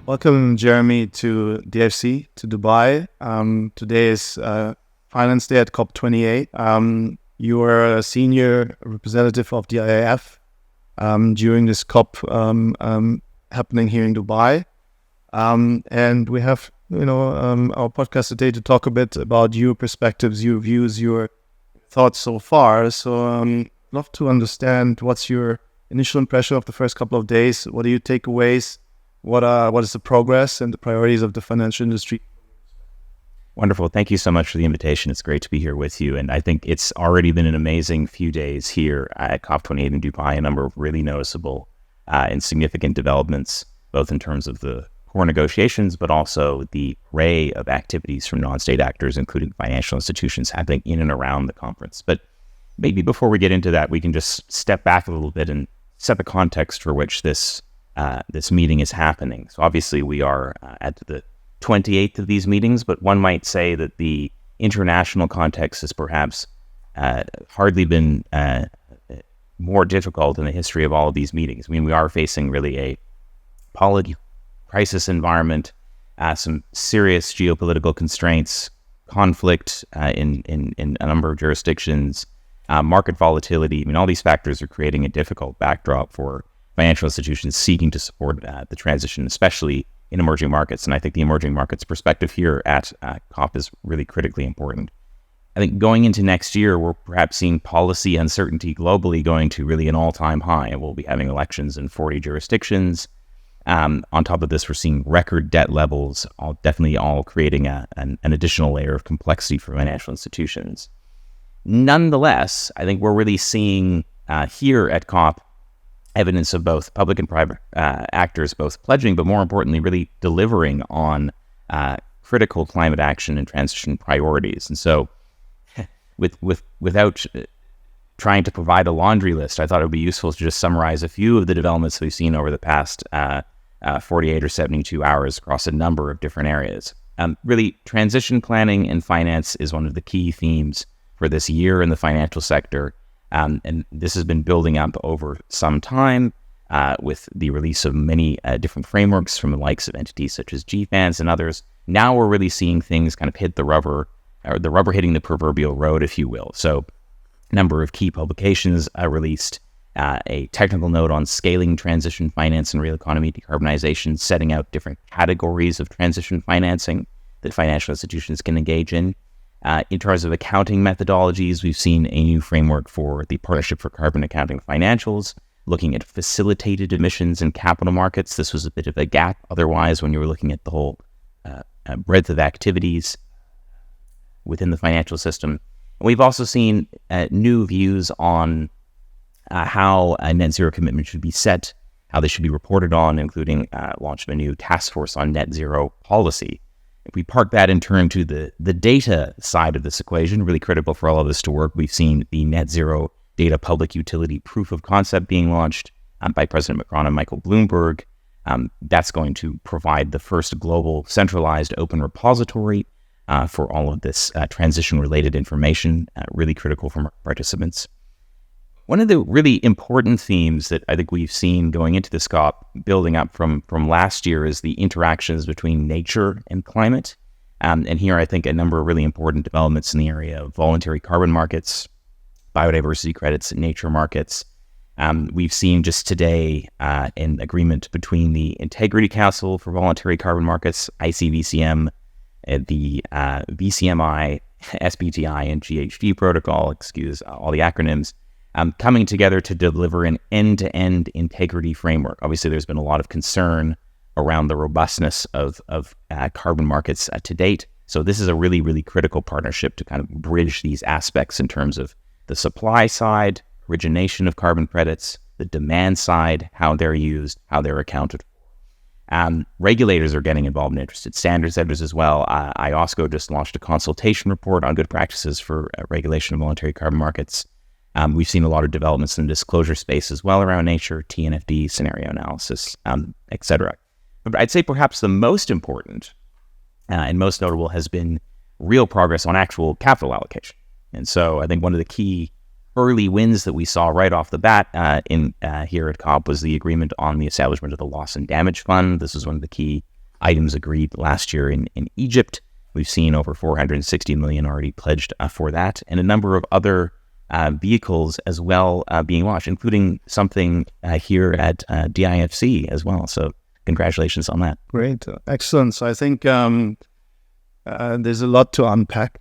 Welcome, Jeremy, to DIFC, to Dubai. Today is Finance Day at COP28. You are a senior representative of the IIF during this COP happening here in Dubai. And we have, our podcast today to talk a bit about your perspectives, your views, your thoughts so far. So love to understand what's your initial impression of the first couple of days. What are your takeaways? What is the progress and the priorities of the financial industry? Wonderful. Thank you so much for the invitation. It's great to be here with you. And I think it's already been an amazing few days here at COP28 in Dubai, a number of really noticeable and significant developments, both in terms of the core negotiations, but also the array of activities from non-state actors, including financial institutions, happening in and around the conference. But maybe before we get into that, we can just step back a little bit and set the context for which this meeting is happening. So obviously we are at the 28th of these meetings, but one might say that the international context has perhaps hardly been more difficult in the history of all of these meetings. I mean, we are facing really a polity crisis environment, some serious geopolitical constraints, conflict in a number of jurisdictions, market volatility. I mean, all these factors are creating a difficult backdrop for financial institutions seeking to support the transition, especially in emerging markets. And I think the emerging markets perspective here at COP is really critically important. I think going into next year, we're perhaps seeing policy uncertainty globally going to really an all-time high. And we'll be having elections in 40 jurisdictions. On top of this, we're seeing record debt levels, definitely all creating an additional layer of complexity for financial institutions. Nonetheless, I think we're really seeing here at COP evidence of both public and private actors both pledging, but more importantly, really delivering on critical climate action and transition priorities. And so without trying to provide a laundry list, I thought it would be useful to just summarize a few of the developments we've seen over the past 48 or 72 hours across a number of different areas. Really, transition planning and finance is one of the key themes for this year in the financial sector. And this has been building up over some time with the release of many different frameworks from the likes of entities such as GFANZ and others. Now we're really seeing things kind of hit the rubber, or the rubber hitting the proverbial road, if you will. So a number of key publications released a technical note on scaling transition finance and real economy decarbonization, setting out different categories of transition financing that financial institutions can engage in. In terms of accounting methodologies, we've seen a new framework for the Partnership for Carbon Accounting Financials, looking at facilitated emissions in capital markets. This was a bit of a gap otherwise when you were looking at the whole breadth of activities within the financial system. And we've also seen new views on how a net zero commitment should be set, how they should be reported on, including launch of a new task force on net zero policy. If we park that and turn to the data side of this equation, really critical for all of this to work, we've seen the net zero data public utility proof of concept being launched by President Macron and Michael Bloomberg. That's going to provide the first global centralized open repository for all of this transition-related information, really critical for participants. One of the really important themes that I think we've seen going into this COP, building up from last year, is the interactions between nature and climate. And here I think a number of really important developments in the area of voluntary carbon markets, biodiversity credits, and nature markets. We've seen just today an agreement between the Integrity Council for Voluntary Carbon Markets, ICVCM, the VCMI, SBTI, and GHG protocol, excuse all the acronyms, coming together to deliver an end-to-end integrity framework. Obviously, there's been a lot of concern around the robustness of carbon markets to date. So this is a really, really critical partnership to kind of bridge these aspects in terms of the supply side, origination of carbon credits, the demand side, how they're used, how they're accounted for. Regulators are getting involved and interested, standards setters as well. IOSCO just launched a consultation report on good practices for regulation of voluntary carbon markets. We've seen a lot of developments in the disclosure space as well around nature, TNFD, scenario analysis, et cetera. But I'd say perhaps the most important and most notable has been real progress on actual capital allocation. And so I think one of the key early wins that we saw right off the bat here at COP was the agreement on the establishment of the Loss and Damage Fund. This was one of the key items agreed last year in Egypt. We've seen over 460 million already pledged for that, and a number of other vehicles as well being launched, including something here at DIFC as well. So congratulations on that. Great. Excellent. So I think there's a lot to unpack.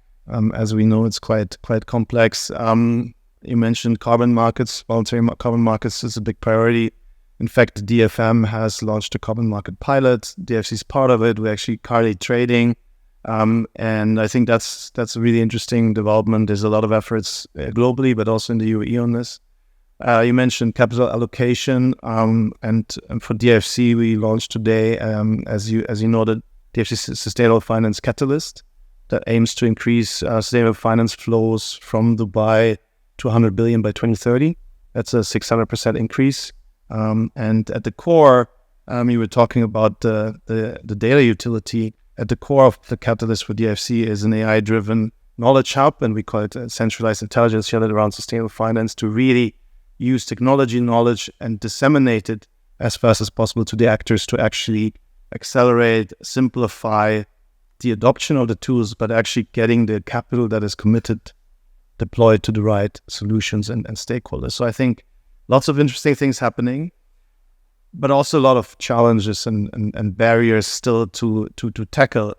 As we know, it's quite complex. You mentioned carbon markets. Voluntary carbon markets is a big priority. In fact, the DFM has launched a carbon market pilot. DFC is part of it. We're actually currently trading. And I think that's a really interesting development. There's a lot of efforts globally, but also in the UAE on this. You mentioned capital allocation, and for DFC, we launched today, as you know, the DFC Sustainable Finance Catalyst that aims to increase sustainable finance flows from Dubai to 100 billion by 2030. That's a 600% increase. And at the core, you were talking about the data utility. At the core of the catalyst for DFC is an AI-driven knowledge hub, and we call it a centralized intelligence unit around sustainable finance to really use technology knowledge and disseminate it as fast as possible to the actors to actually accelerate, simplify the adoption of the tools, but actually getting the capital that is committed deployed to the right solutions and stakeholders. So I think lots of interesting things happening, but also a lot of challenges and barriers still to tackle.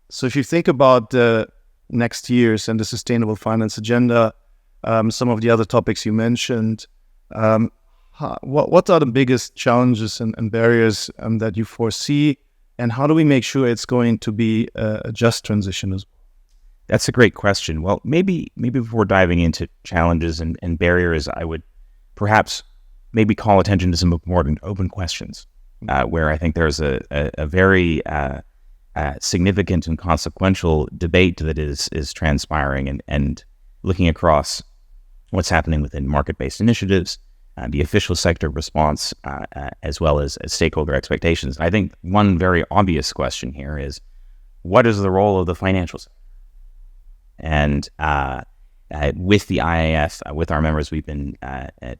So if you think about the next years and the sustainable finance agenda, some of the other topics you mentioned, what are the biggest challenges and barriers that you foresee, and how do we make sure it's going to be a just transition as well? That's a great question. Well, maybe before diving into challenges and barriers, I would perhaps maybe call attention to some important open questions, where I think there's a very significant and consequential debate that is transpiring and looking across what's happening within market-based initiatives, the official sector response, as well as stakeholder expectations. I think one very obvious question here is, what is the role of the financial sector? And with the IIF, with our members, we've been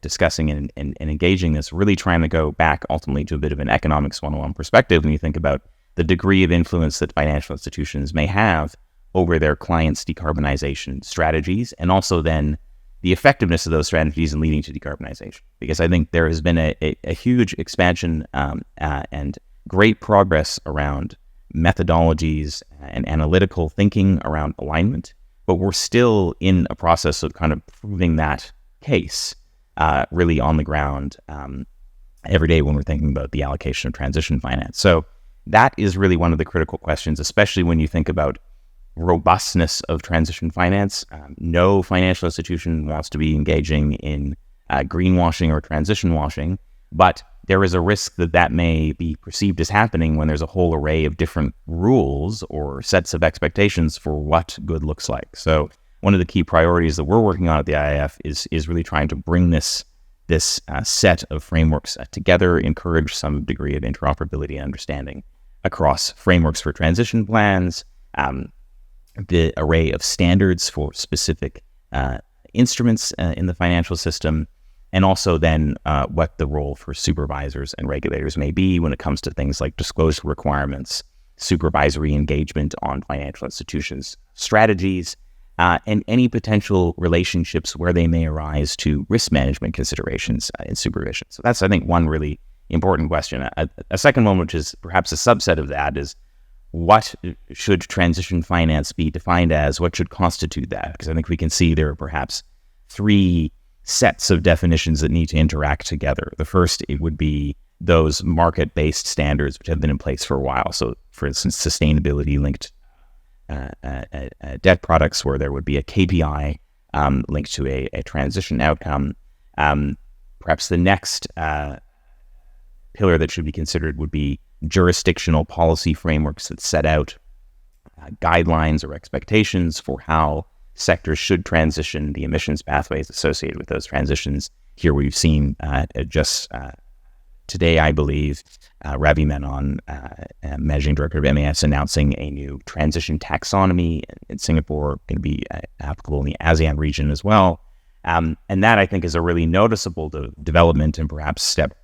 discussing and engaging this, really trying to go back ultimately to a bit of an economics 101 perspective when you think about the degree of influence that financial institutions may have over their clients' decarbonization strategies, and also then the effectiveness of those strategies in leading to decarbonization. Because I think there has been a huge expansion and great progress around methodologies and analytical thinking around alignment, but we're still in a process of kind of proving that case really on the ground every day when we're thinking about the allocation of transition finance. So that is really one of the critical questions, especially when you think about robustness of transition finance. No financial institution wants to be engaging in greenwashing or transition washing, but there is a risk that may be perceived as happening when there's a whole array of different rules or sets of expectations for what good looks like. So one of the key priorities that we're working on at the IIF is really trying to bring this set of frameworks together, encourage some degree of interoperability and understanding across frameworks for transition plans, the array of standards for specific instruments in the financial system, and also then what the role for supervisors and regulators may be when it comes to things like disclosure requirements, supervisory engagement on financial institutions' strategies, and any potential relationships where they may arise to risk management considerations in supervision. So that's, I think, one really important question. A second one, which is perhaps a subset of that, is what should transition finance be defined as? What should constitute that? Because I think we can see there are perhaps three sets of definitions that need to interact together. The first, it would be those market-based standards which have been in place for a while. So, for instance, sustainability-linked debt products, where there would be a KPI linked to a transition outcome. Perhaps the next pillar that should be considered would be jurisdictional policy frameworks that set out guidelines or expectations for how sectors should transition, the emissions pathways associated with those transitions. Here we've seen just today, I believe, Ravi Menon, Managing Director of MAS, announcing a new transition taxonomy in Singapore, going to be applicable in the ASEAN region as well. And that, I think, is a really noticeable development and perhaps step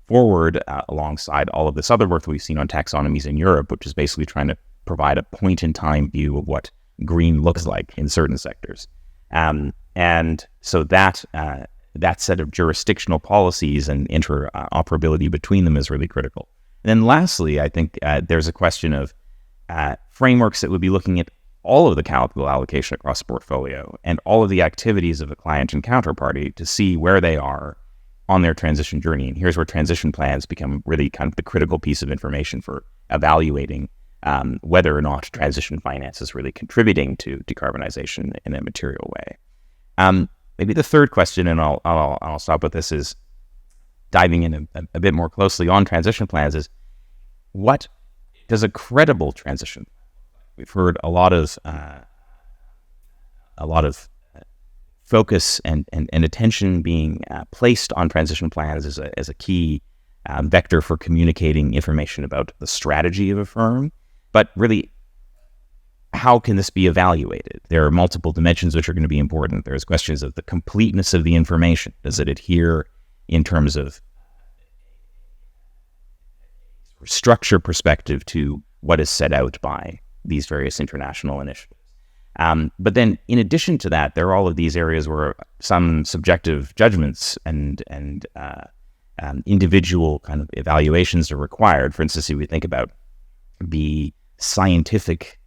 forward alongside all of this other work that we've seen on taxonomies in Europe, which is basically trying to provide a point-in-time view of what green looks like in certain sectors. And so that set of jurisdictional policies and interoperability between them is really critical. And then lastly, I think there's a question of frameworks that would be looking at all of the capital allocation across the portfolio and all of the activities of the client and counterparty to see where they are on their transition journey. And here's where transition plans become really kind of the critical piece of information for evaluating whether or not transition finance is really contributing to decarbonization in a material way. Maybe the third question, and I'll stop with this, is diving in a bit more closely on transition plans, is what does a credible transition? We've heard a lot of focus and attention being placed on transition plans as a key vector for communicating information about the strategy of a firm. But really, how can this be evaluated? There are multiple dimensions which are going to be important. There's questions of the completeness of the information. Does it adhere in terms of structure perspective to what is set out by these various international initiatives? But then in addition to that, there are all of these areas where some subjective judgments and individual kind of evaluations are required. For instance, if we think about the scientific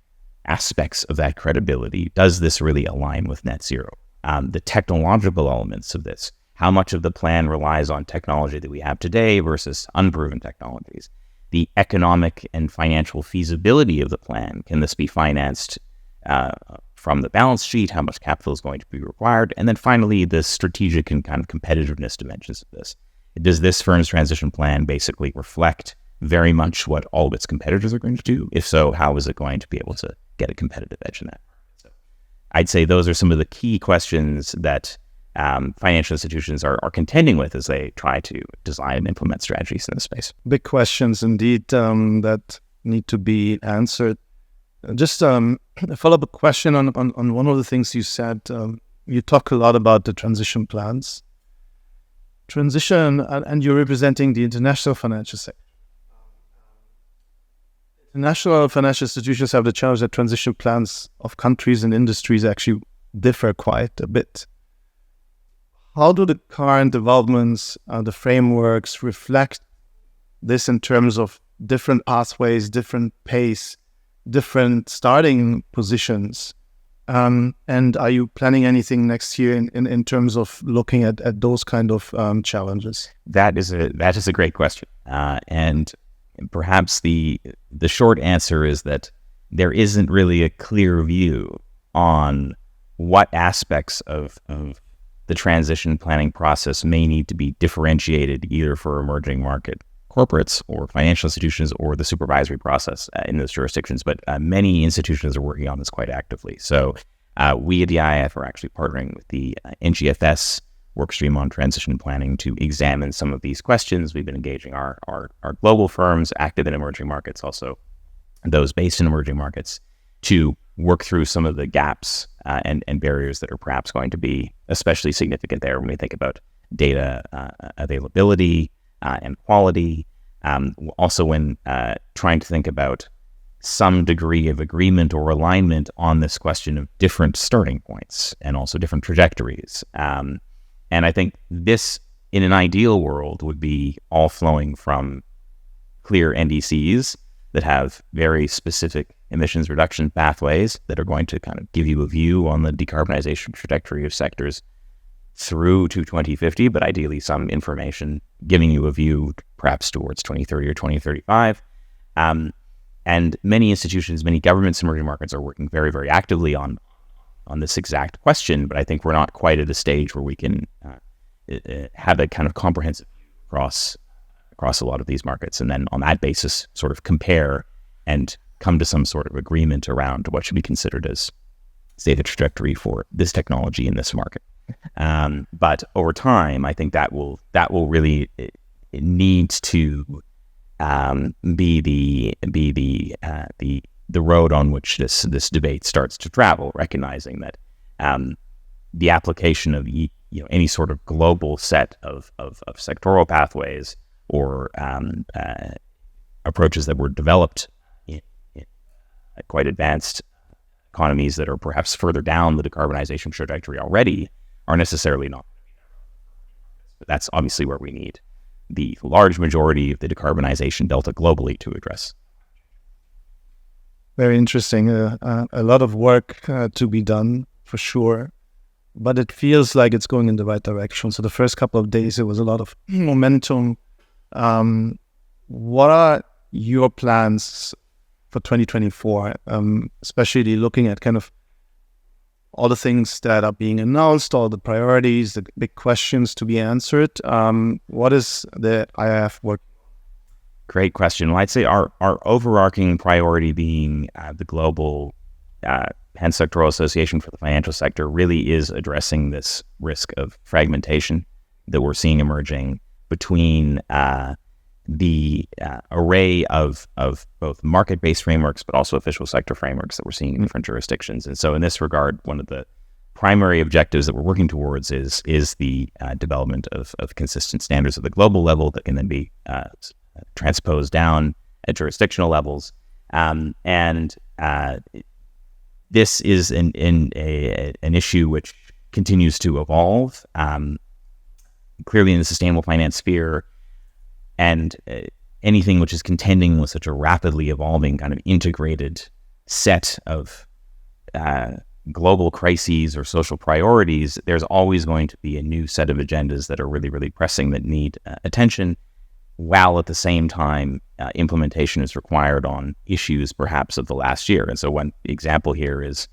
aspects of that credibility, does this really align with net zero? The technological elements of this, how much of the plan relies on technology that we have today versus unproven technologies? The economic and financial feasibility of the plan. Can this be financed from the balance sheet? How much capital is going to be required? And then finally, the strategic and kind of competitiveness dimensions of this. Does this firm's transition plan basically reflect very much what all of its competitors are going to do? If so, how is it going to be able to get a competitive edge in that? So I'd say those are some of the key questions that financial institutions are contending with as they try to design and implement strategies in this space. Big questions indeed that need to be answered. Just a follow-up question on one of the things you said. You talk a lot about the transition plans. Transition, and you're representing the international financial sector. International financial institutions have the challenge that transition plans of countries and industries actually differ quite a bit. How do the current developments, the frameworks reflect this in terms of different pathways, different pace, different starting positions? And are you planning anything next year in terms of looking at those kind of challenges? That is a great question. And perhaps the short answer is that there isn't really a clear view on what aspects of the transition planning process may need to be differentiated either for emerging market corporates or financial institutions or the supervisory process in those jurisdictions. But many institutions are working on this quite actively. So we at the IIF are actually partnering with the NGFS workstream on transition planning to examine some of these questions. We've been engaging our global firms active in emerging markets, also those based in emerging markets, to work through some of the gaps and barriers that are perhaps going to be especially significant there when we think about data availability and quality. Also when trying to think about some degree of agreement or alignment on this question of different starting points and also different trajectories. And I think this, in an ideal world, would be all flowing from clear NDCs that have very specific emissions reduction pathways that are going to kind of give you a view on the decarbonization trajectory of sectors through to 2050, but ideally some information giving you a view perhaps towards 2030 or 2035. And many institutions, many governments in emerging markets are working very, very actively on this exact question, but I think we're not quite at a stage where we can have a kind of comprehensive view across a lot of these markets, and then on that basis sort of compare and come to some sort of agreement around what should be considered as, say, the trajectory for this technology in this market. But over time, I think that will really it needs to be the road on which this debate starts to travel, recognizing that the application of any sort of global set of sectoral pathways or approaches that were developed in quite advanced economies that are perhaps further down the decarbonization trajectory already are necessarily not. But that's obviously where we need the large majority of the decarbonization delta globally to address. Very interesting. A lot of work to be done for sure, but it feels like it's going in the right direction. So the first couple of days, there was a lot of momentum. What are your plans for 2024, especially looking at kind of all the things that are being announced, all the priorities, the big questions to be answered? What is the IIF work? Great question. Well, I'd say our overarching priority being the global pan-sectoral association for the financial sector really is addressing this risk of fragmentation that we're seeing emerging between the array of both market-based frameworks, but also official sector frameworks that we're seeing in different jurisdictions. And so in this regard, one of the primary objectives that we're working towards is the development of consistent standards at the global level that can then be transposed down at jurisdictional levels. This is an issue which continues to evolve. Clearly in the sustainable finance sphere, and anything which is contending with such a rapidly evolving kind of integrated set of global crises or social priorities, there's always going to be a new set of agendas that are really, really pressing that need attention, while at the same time implementation is required on issues perhaps of the last year. And so one example here is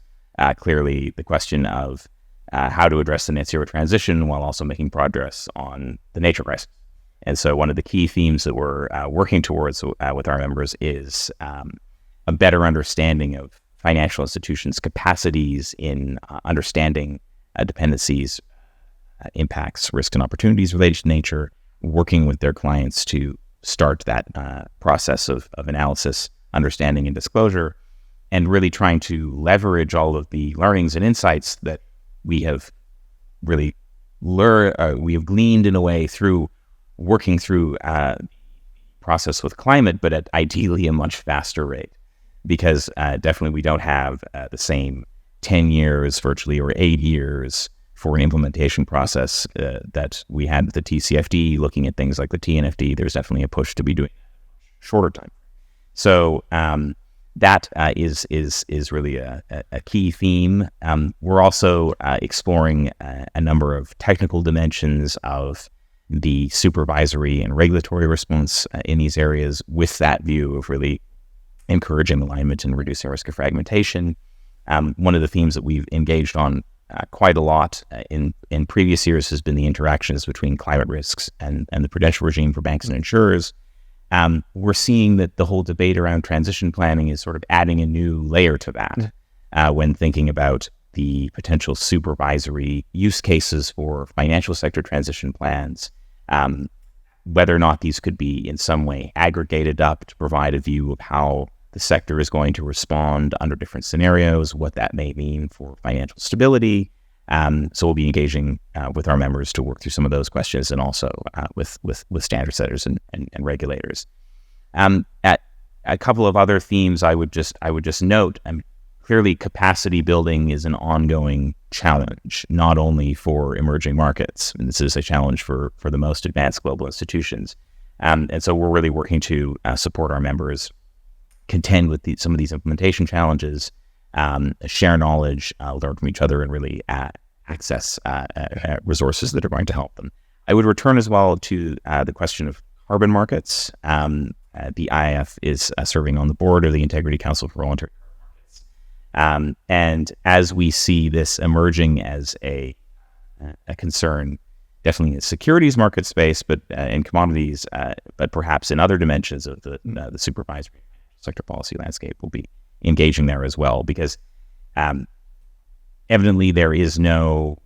clearly the question of how to address the net zero transition while also making progress on the nature crisis. And so one of the key themes that we're working towards with our members is a better understanding of financial institutions' capacities in understanding dependencies, impacts, risks, and opportunities related to nature, working with their clients to start that process of analysis, understanding, and disclosure, and really trying to leverage all of the learnings and insights that we have really gleaned in a way through working through process with climate, but at ideally a much faster rate, because definitely we don't have the same 10 years virtually or 8 years for an implementation process that we had with the TCFD, looking at things like the TNFD. There's definitely a push to be doing shorter time. So that is really a key theme. We're also exploring a number of technical dimensions of the supervisory and regulatory response in these areas, with that view of really encouraging alignment and reducing risk of fragmentation. One of the themes that we've engaged on quite a lot in previous years has been the interactions between climate risks and the prudential regime for banks and insurers. We're seeing that the whole debate around transition planning is sort of adding a new layer to that when thinking about the potential supervisory use cases for financial sector transition plans, whether or not these could be in some way aggregated up to provide a view of how the sector is going to respond under different scenarios, what that may mean for financial stability. So we'll be engaging with our members to work through some of those questions, and also with standard setters and regulators. At a couple of other themes, I would just note, clearly capacity building is an ongoing challenge, not only for emerging markets, and this is a challenge for the most advanced global institutions. And so we're really working to support our members contend with some of these implementation challenges, share knowledge, learn from each other, and really access resources that are going to help them. I would return as well to the question of carbon markets. The IIF is serving on the board of the Integrity Council for Voluntary Markets. And as we see this emerging as a concern, definitely in the securities market space, but in commodities, but perhaps in other dimensions of the supervisory sector policy landscape, will be engaging there as well, because evidently there is no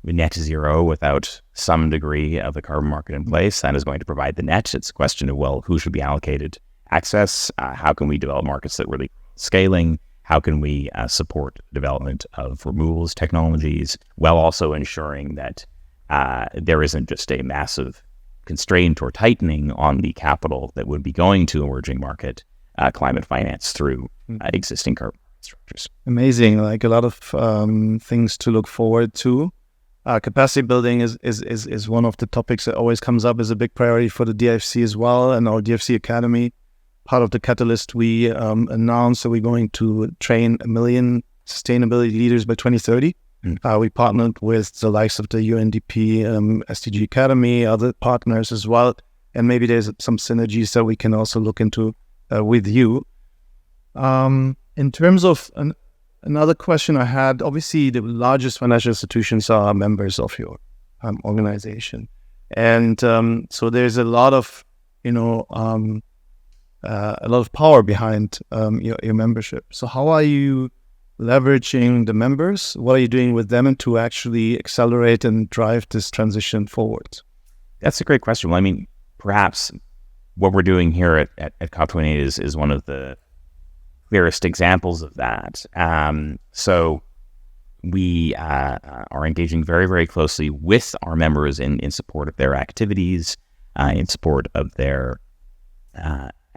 net zero without some degree of the carbon market in place. That is going to provide the net. It's a question of, well, who should be allocated access? How can we develop markets that really scaling? How can we support development of removals technologies, while also ensuring that there isn't just a massive constraint or tightening on the capital that would be going to emerging market climate finance through existing carbon structures. Amazing, like a lot of things to look forward to. Capacity building is one of the topics that always comes up as a big priority for the DIFC as well, and our DIFC Academy. Part of the catalyst, we announced that we're going to train 1 million sustainability leaders by 2030. We partnered with the likes of the UNDP, SDG Academy, other partners as well, and maybe there's some synergies that we can also look into with you. In terms of another question I had, obviously the largest financial institutions are members of your organization, and so there's a lot of power behind your membership. So how are you leveraging the members? What are you doing with them to actually accelerate and drive this transition forward? That's a great question. Well, I mean, perhaps what we're doing here at COP28 is one of the clearest examples of that. So we are engaging very, very closely with our members in support of their activities, in support of their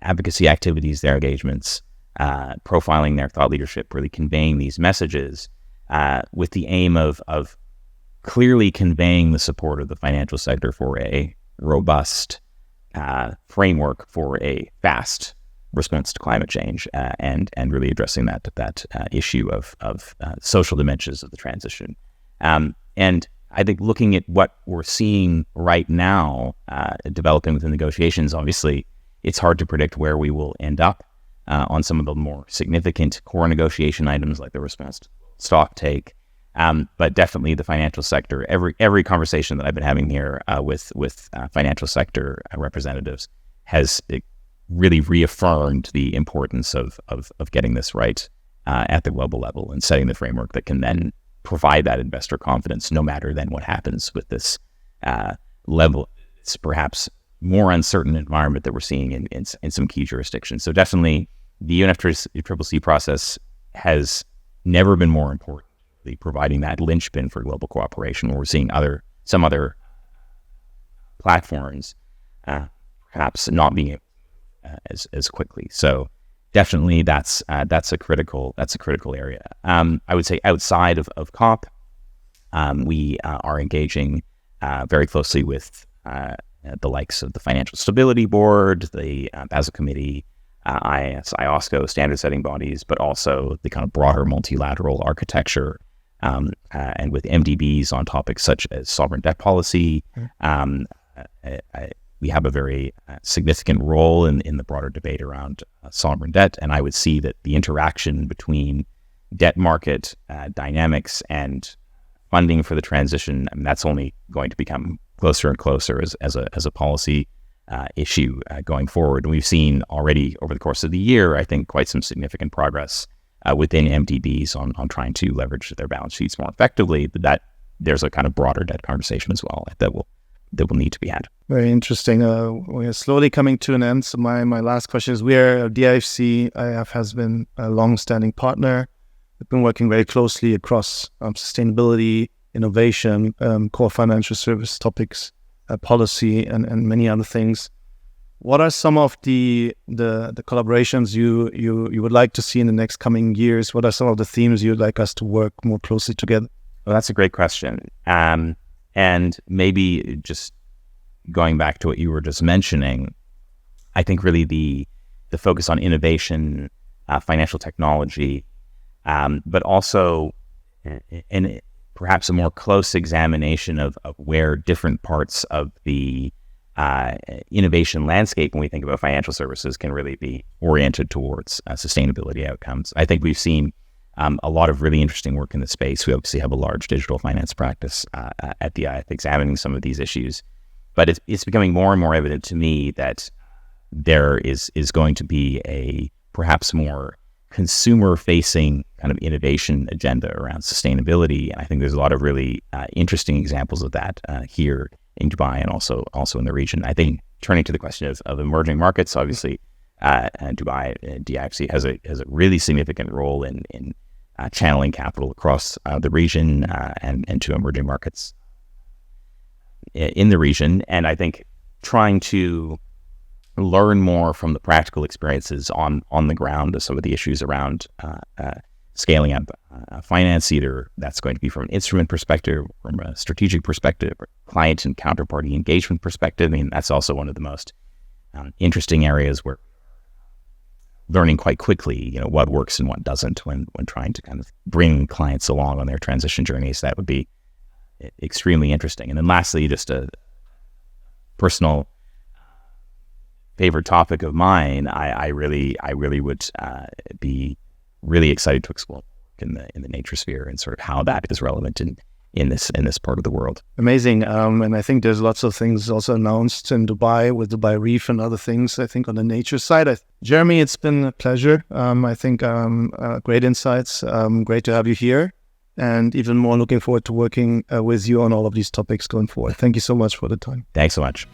advocacy activities, their engagements, profiling their thought leadership, really conveying these messages with the aim of clearly conveying the support of the financial sector for a robust framework for a fast response to climate change and really addressing that issue of social dimensions of the transition. And I think looking at what we're seeing right now developing within negotiations, obviously, it's hard to predict where we will end up on some of the more significant core negotiation items like the response to stock take. But definitely the financial sector, every conversation that I've been having here with financial sector representatives has really reaffirmed the importance of getting this right at the global level and setting the framework that can then provide that investor confidence no matter then what happens with this level. It's perhaps more uncertain environment that we're seeing in some key jurisdictions. So definitely the UNFCCC process has never been more important, providing that linchpin for global cooperation, where we're seeing some other platforms perhaps not being able as quickly. So definitely that's a critical area. I would say outside of COP, we are engaging very closely with the likes of the Financial Stability Board, the Basel Committee, IIF, IOSCO, standard setting bodies, but also the kind of broader multilateral architecture, and with MDBs on topics such as sovereign debt policy. We have a very significant role in the broader debate around sovereign debt, and I would see that the interaction between debt market dynamics and funding for the transition, I mean, that's only going to become closer and closer as a policy issue going forward. And we've seen already over the course of the year, I think, quite some significant progress within MDBs on trying to leverage their balance sheets more effectively. But that there's a kind of broader debt conversation as well that will need to be had. Very interesting. We are slowly coming to an end. So my last question is: DIFC IIF has been a long-standing partner. We've been working very closely across sustainability, innovation, core financial service topics, policy, and many other things. What are some of the collaborations you would like to see in the next coming years? What are some of the themes you'd like us to work more closely together? Well, that's a great question. And maybe just going back to what you were just mentioning, I think really the focus on innovation, financial technology, but also in perhaps a more close examination of where different parts of the innovation landscape when we think about financial services can really be oriented towards sustainability outcomes. I think we've seen a lot of really interesting work in the space. We obviously have a large digital finance practice at the IIF examining some of these issues, but it's becoming more and more evident to me that there is going to be a perhaps more consumer-facing kind of innovation agenda around sustainability. And I think there's a lot of really interesting examples of that here in Dubai and also in the region. I think turning to the question of emerging markets, obviously, Dubai DIFC has a really significant role in channeling capital across the region and to emerging markets in the region. And I think trying to learn more from the practical experiences on the ground of some of the issues around scaling up finance. Either that's going to be from an instrument perspective, from a strategic perspective, or client and counterparty engagement perspective. I mean, that's also one of the most interesting areas where learning quite quickly, what works and what doesn't when trying to kind of bring clients along on their transition journeys. That would be extremely interesting. And then lastly, just a personal favorite topic of mine, I really would be really excited to explore in the nature sphere and sort of how that is relevant in this part of the world. Amazing. And I think there's lots of things also announced in Dubai with Dubai Reef and other things, I think, on the nature side. Jeremy, it's been a pleasure. I think great insights. Great to have you here. And even more looking forward to working with you on all of these topics going forward. Thank you so much for the time. Thanks so much.